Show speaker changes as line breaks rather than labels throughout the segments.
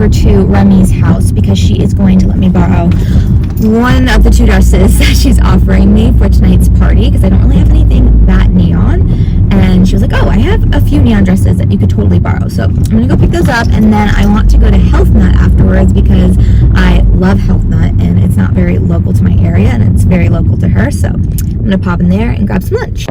over to Remy's house because she is going to let me borrow one of the 2 dresses that she's offering me for tonight's party because I don't really have anything that neon. And she was like, oh, I have a few neon dresses that you could totally borrow. So I'm gonna go pick those up, and then I want to go to Health Nut afterwards because I love Health Nut and it's not very local to my area and it's very local to her. So I'm gonna pop in there and grab some lunch.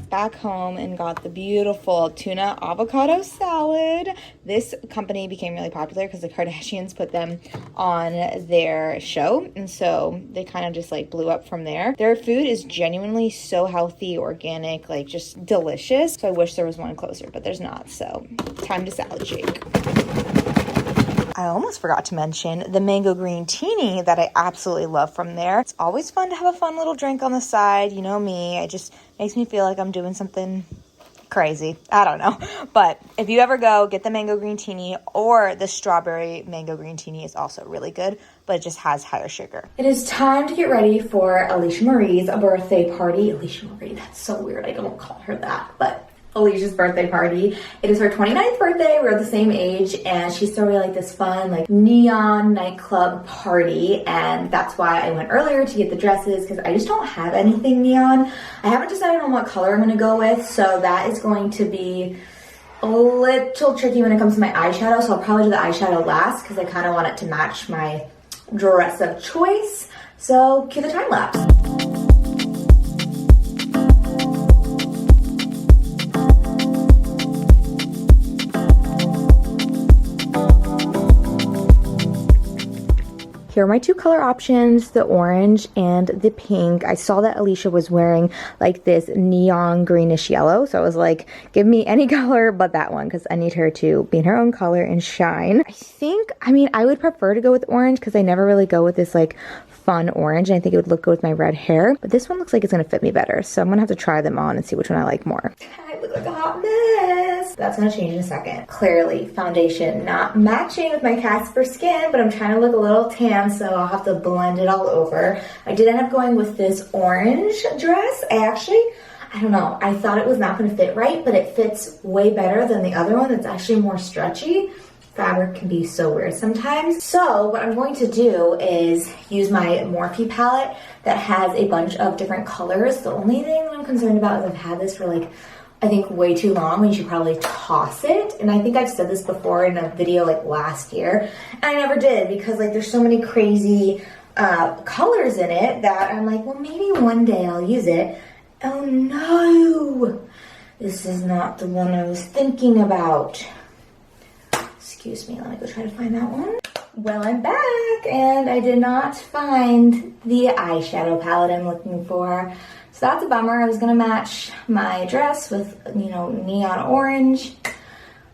Back home and got the beautiful tuna avocado salad. This company became really popular because the Kardashians put them on their show, and so they kind of just like blew up from there. Their food is genuinely so healthy, organic, like just delicious. So I wish there was one closer, but there's not. So time to salad shake. I almost forgot to mention the mango green teeny that I absolutely love from there. It's always fun to have a fun little drink on the side. You know me, it just makes me feel like I'm doing something crazy. I don't know. But if you ever go, get the mango green teeny, or the strawberry mango green teeny is also really good, but it just has higher sugar. It is time to get ready for Alisha Marie's birthday party. Alisha Marie, that's so weird. I don't call her that, but Alicia's birthday party. It is her 29th birthday. We're the same age, and she's throwing like this fun like neon nightclub party, and that's why I went earlier to get the dresses because I just don't have anything neon. I haven't decided on what color I'm gonna go with, so that is going to be a little tricky when it comes to my eyeshadow, so I'll probably do the eyeshadow last because I kind of want it to match my dress of choice. So cue the time lapse. Here are my 2 color options, the orange and the pink. I saw that Alisha was wearing like this neon greenish yellow, so I was like, give me any color but that one because I need her to be in her own color and shine. I mean, I would prefer to go with orange because I never really go with this like fun orange, and I think it would look good with my red hair, but this one looks like it's gonna fit me better, so I'm gonna have to try them on and see which one I like more. I look like a hot mess. That's gonna change in a second. Clearly, foundation not matching with my Casper skin, but I'm trying to look a little tan, so I'll have to blend it all over. I did end up going with this orange dress. I don't know, I thought it was not gonna fit right, but it fits way better than the other one. It's actually more stretchy. Fabric can be so weird sometimes. So what I'm going to do is use my Morphe palette that has a bunch of different colors. The only thing that I'm concerned about is I've had this for like, I think way too long. We should probably toss it. And I think I've said this before in a video like last year, and I never did because like there's so many crazy colors in it that I'm like, well, maybe one day I'll use it. Oh no, this is not the one I was thinking about. Excuse me, let me go try to find that one. Well, I'm back, and I did not find the eyeshadow palette I'm looking for. So that's a bummer. I was gonna match my dress with, you know, neon orange.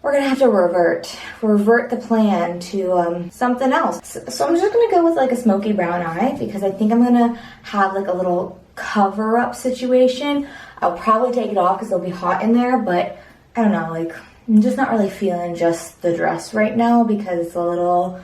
We're gonna have to revert the plan to something else. So I'm just gonna go with like a smoky brown eye because I think I'm gonna have like a little cover-up situation. I'll probably take it off because it'll be hot in there, but I don't know, like, I'm just not really feeling just the dress right now because it's a little,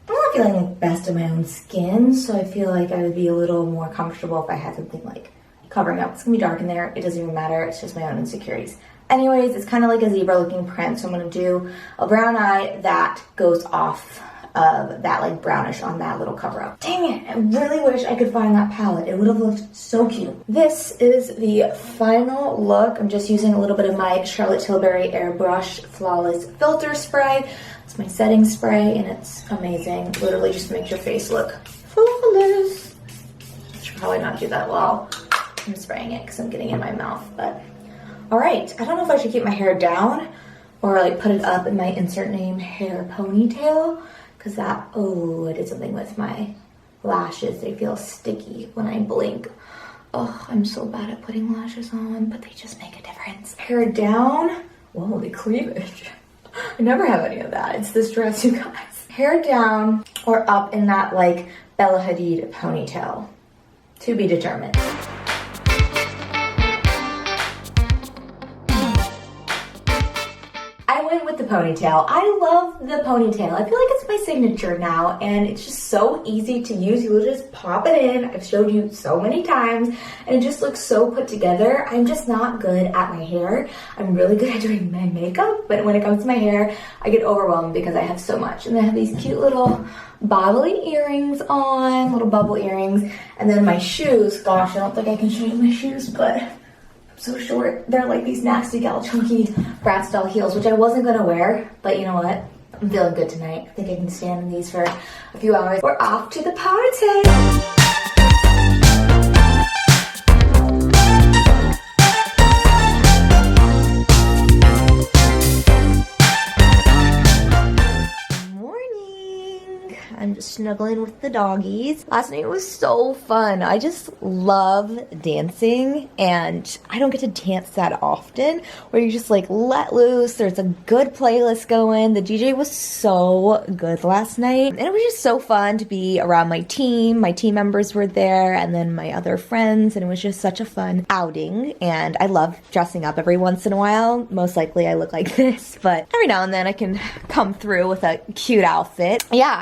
I'm not feeling like best of my own skin, so I feel like I would be a little more comfortable if I had something like covering up. It's gonna be dark in there, it doesn't even matter, it's just my own insecurities. Anyways, it's kind of like a zebra looking print, so I'm gonna do a brown eye that goes off of that like brownish on that little cover up. Dang it, I really wish I could find that palette. It would have looked so cute. This is the final look. I'm just using a little bit of my Charlotte Tilbury Airbrush Flawless Filter Spray. It's my setting spray and it's amazing. Literally just makes your face look flawless. I should probably not do that while I'm spraying it because I'm getting it in my mouth, but all right. I don't know if I should keep my hair down or like put it up in my insert name hair ponytail. Because that, oh, I did something with my lashes. They feel sticky when I blink. Oh, I'm so bad at putting lashes on, but they just make a difference. Hair down. Whoa, the cleavage. I never have any of that. It's this dress, you guys. Hair down or up in that like Bella Hadid ponytail. To be determined. with the ponytail. I love the ponytail. I feel like it's my signature now, and it's just so easy to use. You will just pop it in. I've showed you so many times, and it just looks so put together. I'm just not good at my hair. I'm really good at doing my makeup, but when it comes to my hair, I get overwhelmed because I have so much. And I have these cute little bobbly earrings on, little bubble earrings, and then my shoes. Gosh, I don't think I can show you my shoes, but so short. They're like these nasty gal chunky brat style heels, which I wasn't gonna wear, but you know what? I'm feeling good tonight. I think I can stand in these for a few hours. We're off to the party. I'm just snuggling with the doggies. Last night was so fun. I just love dancing, and I don't get to dance that often, where you just like let loose. There's a good playlist going. The DJ was so good last night, and it was just so fun to be around my team. My team members were there, and then my other friends, and it was just such a fun outing. And I love dressing up every once in a while. Most likely I look like this, but every now and then I can come through with a cute outfit. Yeah,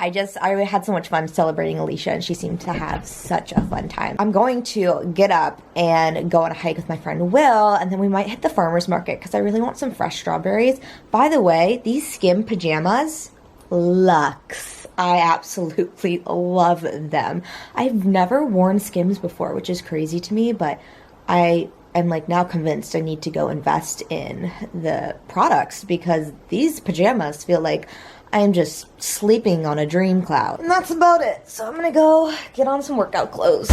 I had so much fun celebrating Alisha, and she seemed to have such a fun time. I'm going to get up and go on a hike with my friend Will, and then we might hit the farmer's market because I really want some fresh strawberries. By the way, these skim pajamas, luxe. I absolutely love them. I've never worn Skims before, which is crazy to me, but I'm like now convinced I need to go invest in the products because these pajamas feel like I am just sleeping on a dream cloud. And that's about it. So I'm gonna go get on some workout clothes.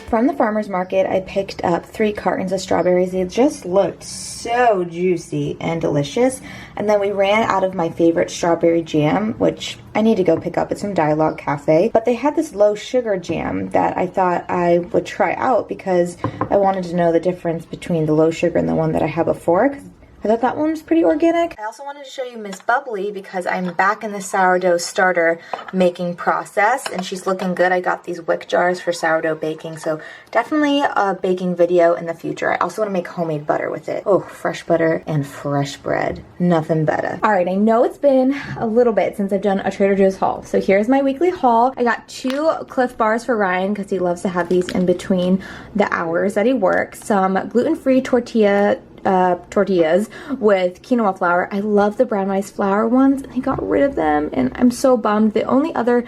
From the farmer's market, I picked up 3 cartons of strawberries. They just looked so juicy and delicious. And then we ran out of my favorite strawberry jam, which I need to go pick up at some Dialogue Cafe. But they had this low sugar jam that I thought I would try out because I wanted to know the difference between the low sugar and the one that I had before, 'cause I thought that one was pretty organic. I also wanted to show you Miss Bubbly because I'm back in the sourdough starter making process, and she's looking good. I got these wick jars for sourdough baking, so definitely a baking video in the future. I also want to make homemade butter with it. Oh, fresh butter and fresh bread. Nothing better. All right, I know it's been a little bit since I've done a Trader Joe's haul, so here's my weekly haul. I got 2 Cliff Bars for Ryan because he loves to have these in between the hours that he works. Some gluten-free tortillas with quinoa flour. I love the brown rice flour ones, and they got rid of them, and I'm so bummed. The only other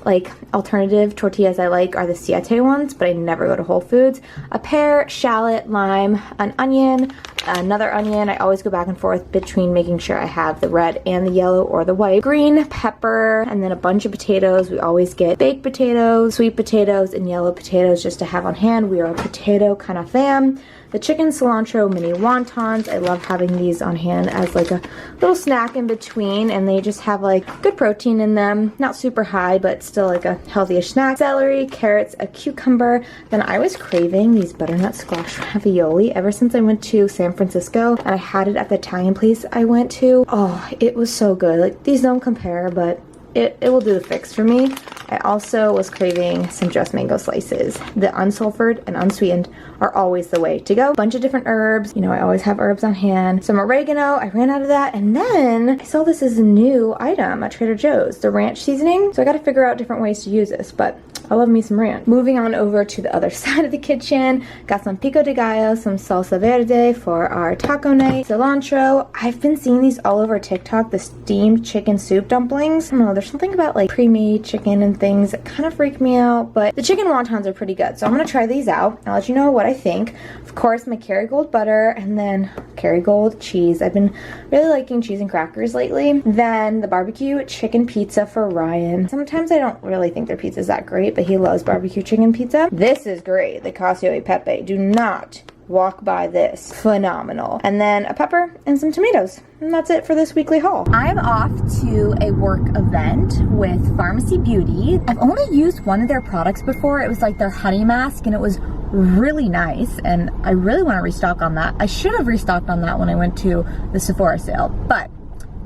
like alternative tortillas I like are the siete ones, but I never go to Whole Foods. A pear, shallot, lime, an onion, another onion. I always go back and forth between making sure I have the red and the yellow or the white. Green pepper, and then a bunch of potatoes. We always get baked potatoes, sweet potatoes, and yellow potatoes just to have on hand. We are a potato kind of fam. The chicken cilantro mini wontons. I love having these on hand as like a little snack in between, and they just have like good protein in them. Not super high, but still like a healthy-ish snack. Celery, carrots, a cucumber. Then I was craving these butternut squash ravioli ever since I went to San Francisco, and I had it at the Italian place I went to. Oh, it was so good. Like, these don't compare, but it will do the fix for me. I also was craving some just mango slices. The unsulfured and unsweetened are always the way to go. Bunch of different herbs. You know, I always have herbs on hand. Some oregano. I ran out of that. And then I saw this as a new item at Trader Joe's, the ranch seasoning. So I got to figure out different ways to use this, but I love me some ranch. Moving on over to the other side of the kitchen. Got some pico de gallo, some salsa verde for our taco night. Cilantro. I've been seeing these all over TikTok, the steamed chicken soup dumplings. I don't know, there's something about like pre-made chicken and things that kind of freak me out, but the chicken wontons are pretty good. So I'm gonna try these out. I'll let you know what I think. Of course, my Kerrygold butter, and then Kerrygold cheese. I've been really liking cheese and crackers lately. Then the barbecue chicken pizza for Ryan. Sometimes I don't really think their pizza's that great, but he loves barbecue chicken pizza. This is great, the Cacio e Pepe. Do not walk by this. Phenomenal. And then a pepper and some tomatoes. And that's it for this weekly haul. I'm off to a work event with Pharmacy Beauty. I've only used one of their products before. It was like their honey mask, and it was really nice, and I really want to restock on that. I should have restocked on that when I went to the Sephora sale, but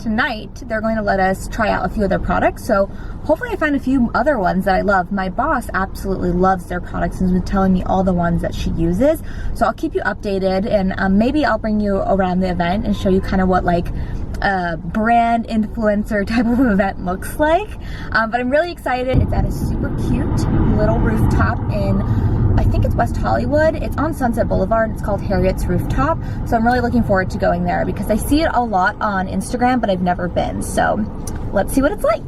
tonight they're going to let us try out a few of their products. So hopefully I find a few other ones that I love. My boss absolutely loves their products and has been telling me all the ones that she uses. So I'll keep you updated, and maybe I'll bring you around the event and show you kind of what like a brand influencer type of event looks like. But I'm really excited. It's at a super cute little rooftop in, I think it's West Hollywood. It's on Sunset Boulevard. It's called Harriet's Rooftop. So I'm really looking forward to going there because I see it a lot on Instagram, but I've never been. So let's see what it's like.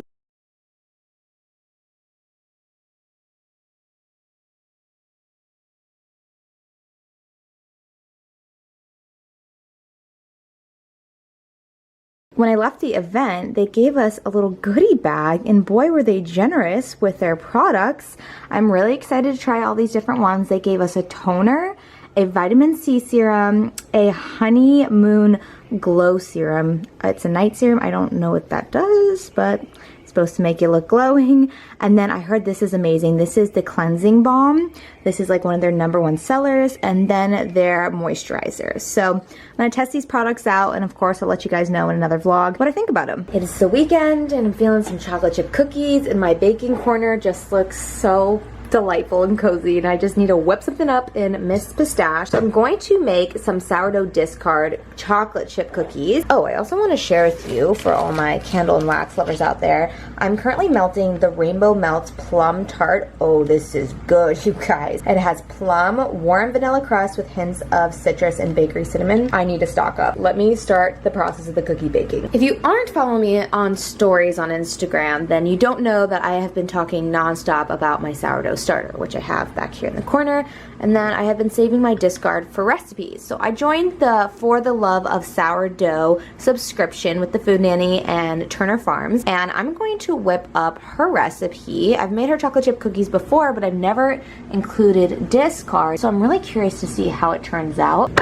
When I left the event, they gave us a little goodie bag, and boy were they generous with their products. I'm really excited to try all these different ones. They gave us a toner, a vitamin C serum, a honeymoon glow serum. It's a night serum. I don't know what that does, but it's supposed to make you look glowing. And then I heard this is amazing. This is the cleansing balm. This is like one of their #1 sellers, and then their moisturizer. So I'm gonna test these products out, and of course I'll let you guys know in another vlog what I think about them. It is the weekend and I'm feeling some chocolate chip cookies, and my baking corner just looks so delightful and cozy, and I just need to whip something up in Miss Pistache. So I'm going to make some sourdough discard chocolate chip cookies. Oh, I also want to share with you, for all my candle and wax lovers out there, I'm currently melting the Rainbow Melts Plum Tart. Oh, this is good, you guys. It has plum, warm vanilla crust with hints of citrus and bakery cinnamon. I need to stock up. Let me start the process of the cookie baking. If you aren't following me on stories on Instagram, then you don't know that I have been talking nonstop about my sourdough starter, which I have back here in the corner, and then I have been saving my discard for recipes. So I joined the For the Love of Sourdough subscription with the Food Nanny and Turner Farms, and I'm going to whip up her recipe. I've made her chocolate chip cookies before, but I've never included discard, so I'm really curious to see how it turns out.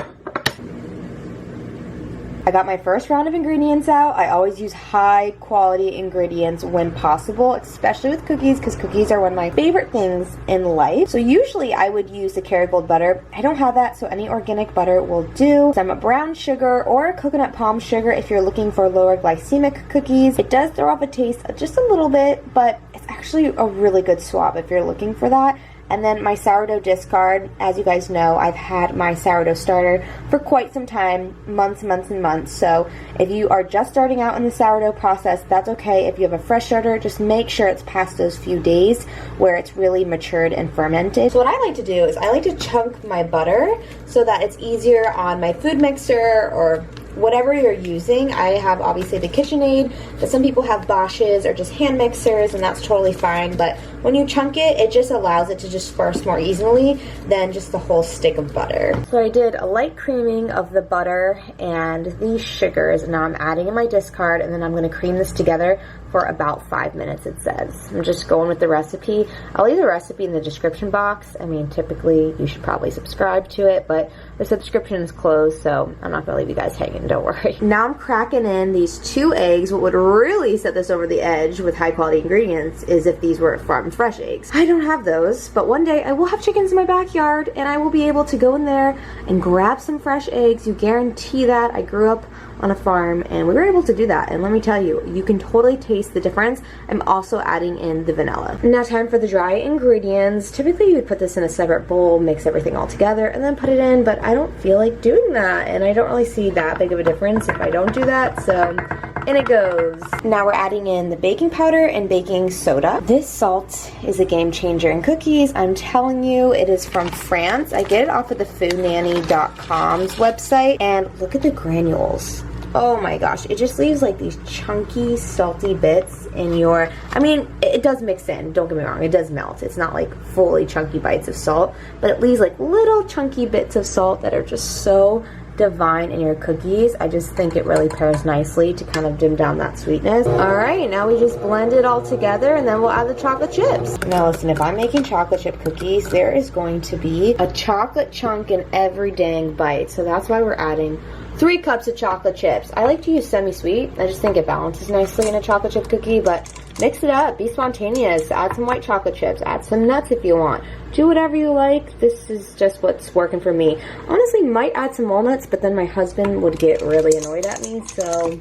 I got my first round of ingredients out. I always use high quality ingredients when possible, especially with cookies, because cookies are one of my favorite things in life. So usually I would use the Kerrygold butter. I don't have that, so any organic butter will do. Some brown sugar or coconut palm sugar if you're looking for lower glycemic cookies. It does throw off a taste just a little bit, but it's actually a really good swap if you're looking for that. And then my sourdough discard. As you guys know, I've had my sourdough starter for quite some time, months and months. So if you are just starting out in the sourdough process, that's okay. If you have a fresh starter, just make sure it's past those few days where it's really matured and fermented. So what I like to do is I like to chunk my butter so that it's easier on my food mixer or whatever you're using. I have obviously the KitchenAid, but some people have Bosch's or just hand mixers, and that's totally fine. But when you chunk it, it just allows it to disperse more easily than just the whole stick of butter. So I did a light creaming of the butter and the sugars, and now I'm adding in my discard, and then I'm going to cream this together for about 5 minutes, it says. I'm just going with the recipe. I'll leave the recipe in the description box. I mean, typically you should probably subscribe to it, but the subscription is closed, so I'm not gonna leave you guys hanging, don't worry. Now I'm cracking in these 2 eggs. What would really set this over the edge with high quality ingredients is if these were farm fresh eggs. I don't have those, but one day I will have chickens in my backyard, and I will be able to go in there and grab some fresh eggs. You guarantee that. I grew up on a farm, and we were able to do that, and let me tell you, you can totally taste the difference. I'm also adding in the vanilla. Now time for the dry ingredients. Typically you would put this in a separate bowl, mix everything all together, and then put it in, but I don't feel like doing that, and I don't really see that big of a difference if I don't do that, so in it goes. Now we're adding in the baking powder and baking soda. This salt is a game changer in cookies. I'm telling you, it is from France. I get it off of the foodnanny.com's website, and look at the granules. Oh my gosh, it just leaves like these chunky, salty bits in your, I mean, it does mix in, don't get me wrong, it does melt. It's not like fully chunky bites of salt, but it leaves like little chunky bits of salt that are just so divine in your cookies. I just think it really pairs nicely to kind of dim down that sweetness. Alright, now we just blend it all together, and then we'll add the chocolate chips. Now listen, if I'm making chocolate chip cookies, there is going to be a chocolate chunk in every dang bite, so that's why we're adding 3 cups of chocolate chips. I like to use semi-sweet. I just think it balances nicely in a chocolate chip cookie, but mix it up. Be spontaneous. Add some white chocolate chips. Add some nuts if you want. Do whatever you like. This is just what's working for me. Honestly, might add some walnuts, but then my husband would get really annoyed at me, so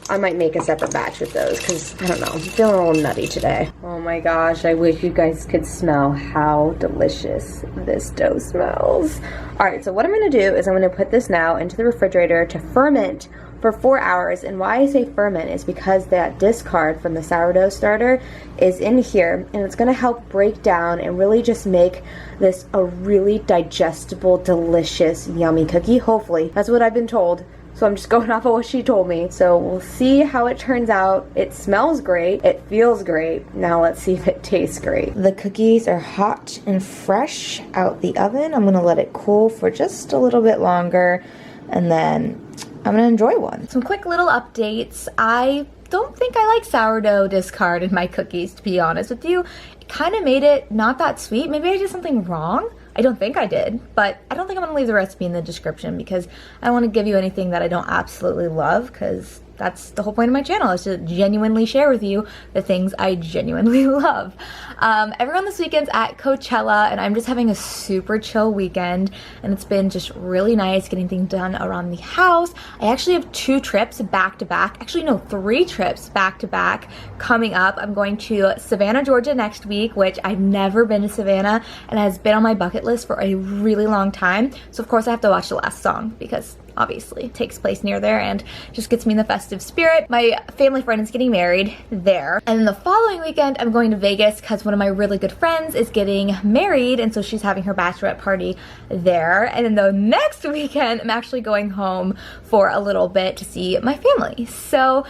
I might make a separate batch with those because, I don't know, I'm feeling a little nutty today. Oh my gosh, I wish you guys could smell how delicious this dough smells. All right, so what I'm gonna do is I'm gonna put this now into the refrigerator to ferment for 4 hours. And why I say ferment is because that discard from the sourdough starter is in here, and it's gonna help break down and really just make this a really digestible, delicious, yummy cookie, hopefully. That's what I've been told. So I'm just going off of what she told me. So we'll see how it turns out. It smells great. It feels great. Now let's see if it tastes great. The cookies are hot and fresh out the oven. I'm gonna let it cool for just a little bit longer, and then I'm gonna enjoy one. Some quick little updates. I don't think I like sourdough discard in my cookies, to be honest with you. It kind of made it not that sweet. Maybe I did something wrong. I don't think I did, but I don't think I'm gonna leave the recipe in the description because I don't want to give you anything that I don't absolutely love, because that's the whole point of my channel, is to genuinely share with you the things I genuinely love. Everyone this weekend's at Coachella, and I'm just having a super chill weekend, and it's been just really nice getting things done around the house. I actually have 2 trips back to back, actually no, 3 trips back to back coming up. I'm going to Savannah, Georgia next week, which I've never been to Savannah and has been on my bucket list for a really long time. So of course I have to watch The Last Song because obviously it takes place near there and just gets me in the festive spirit. My family friend is getting married there. And then the following weekend, I'm going to Vegas because one of my really good friends is getting married, and so she's having her bachelorette party there. And then the next weekend, I'm actually going home for a little bit to see my family. So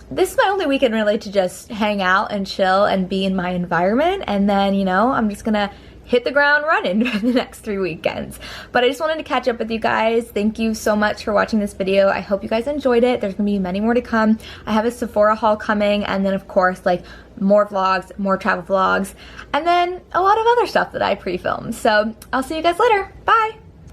this is my only weekend really to just hang out and chill and be in my environment. And then, you know, I'm just gonna hit the ground running for the next 3 weekends. But I just wanted to catch up with you guys. Thank you so much for watching this video. I hope you guys enjoyed it. There's gonna be many more to come. I have a Sephora haul coming, and then of course like more vlogs, more travel vlogs, and then a lot of other stuff that I pre-filmed. So I'll see you guys later. Bye.